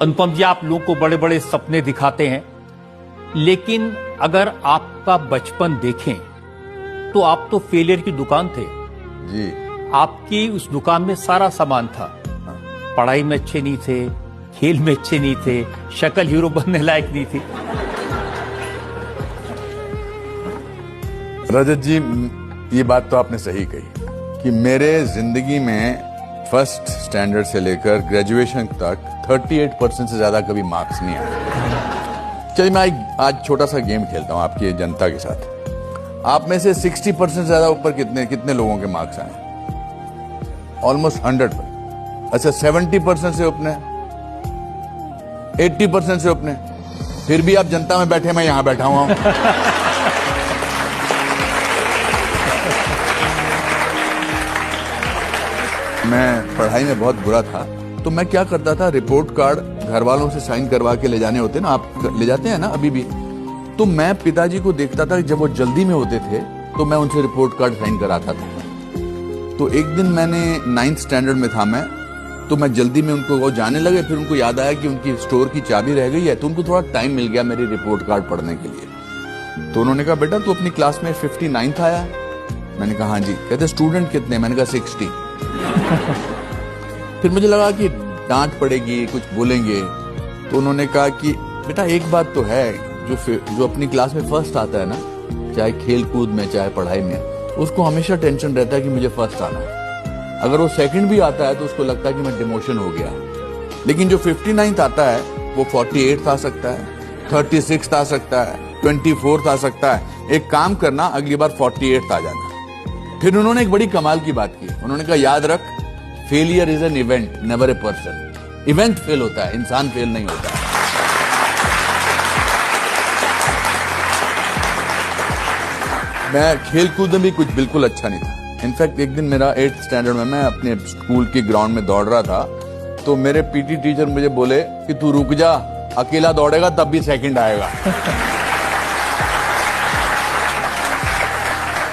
अनुपम जी, आप लोगों को बड़े बड़े सपने दिखाते हैं, लेकिन अगर आपका बचपन देखें तो आप तो फेलियर की दुकान थे जी। आपकी उस दुकान में सारा सामान था। पढ़ाई में अच्छे नहीं थे, खेल में अच्छे नहीं थे, शक्ल हीरो बनने लायक नहीं थी। रजत जी, ये बात तो आपने सही कही कि मेरे जिंदगी में फर्स्ट स्टैंडर्ड से लेकर ग्रेजुएशन तक 38% से ज्यादा कभी मार्क्स नहीं आए। चलिए मैं आज छोटा सा गेम खेलता हूं आपकी जनता के साथ। आप में से 60% से ज्यादा ऊपर कितने लोगों के मार्क्स आए? ऑलमोस्ट 100%। अच्छा, 70% से ऊपर, 80% से ऊपर, फिर भी आप जनता में बैठे, मैं यहां बैठा हुआ हूं। मैं पढ़ाई में बहुत बुरा था, तो मैं क्या करता था, रिपोर्ट कार्ड घर वालों से साइन करवा के ले जाने होते ना, आप ले जाते हैं ना अभी भी, तो मैं पिताजी को देखता था जब वो जल्दी में होते थे तो मैं उनसे रिपोर्ट कार्ड साइन कराता था। तो एक दिन मैंने 9th स्टैंडर्ड में था मैं, तो मैं जल्दी में उनको, वो जाने लगे, फिर उनको याद आया कि उनकी स्टोर की चाबी रह गई है, तो उनको थोड़ा टाइम मिल गया मेरी रिपोर्ट कार्ड पढ़ने के लिए। तो उन्होंने कहा, बेटा तू अपनी क्लास में 59th आया? मैंने कहा हाँ जी। कहते स्टूडेंट कितने? मैंने कहा 60। फिर मुझे लगा कि डांट पड़ेगी, कुछ बोलेंगे, तो उन्होंने कहा कि बेटा एक बात तो है, जो अपनी क्लास में फर्स्ट आता है ना, चाहे खेल कूद में चाहे पढ़ाई में, उसको हमेशा टेंशन रहता है कि मुझे फर्स्ट आना है। अगर वो सेकंड भी आता है तो उसको लगता है कि मैं डिमोशन हो गया। लेकिन जो 59th आता है वो 48th आ सकता है, 36th आ सकता है, 24th आ सकता है। एक काम करना, अगली बार 48th आ जाना। फिर उन्होंने एक बड़ी कमाल की बात की। उन्होंने कहा, याद रख, failure is an event, never a person. Event fail होता है, इंसान फेल नहीं होता है। मैं खेल कूद में भी कुछ बिल्कुल अच्छा नहीं था। इनफैक्ट एक दिन मेरा 8th स्टैंडर्ड में, मैं अपने स्कूल के ग्राउंड में दौड़ रहा था, तो मेरे पीटी टीचर मुझे बोले कि तू रुक जा, अकेला दौड़ेगा तब भी सेकंड आएगा।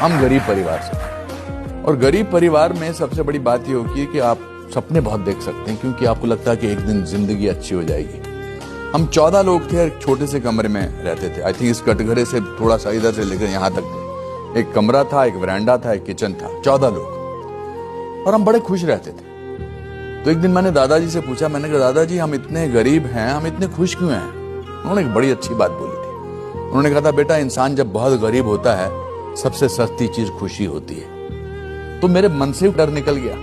हम गरीब परिवार से, और गरीब परिवार में सबसे बड़ी बात यह होती है कि आप सपने बहुत देख सकते हैं, क्योंकि आपको लगता है कि एक दिन जिंदगी अच्छी हो जाएगी। हम 14 लोग थे, एक छोटे से कमरे में रहते थे। आई थिंक इस कटघरे से थोड़ा सा इधर से लेकर यहां तक एक कमरा था, एक वरांडा था, एक किचन था, 14 लोग, और हम बड़े खुश रहते थे। तो एक दिन मैंने दादाजी से पूछा, मैंने कहा, दादाजी हम इतने गरीब हैं, हम इतने खुश क्यों हैं? उन्होंने एक बड़ी अच्छी बात बोली थी। उन्होंने कहा था, बेटा इंसान जब बहुत गरीब होता है, सबसे सस्ती चीज खुशी होती है। तो मेरे मन से डर निकल गया।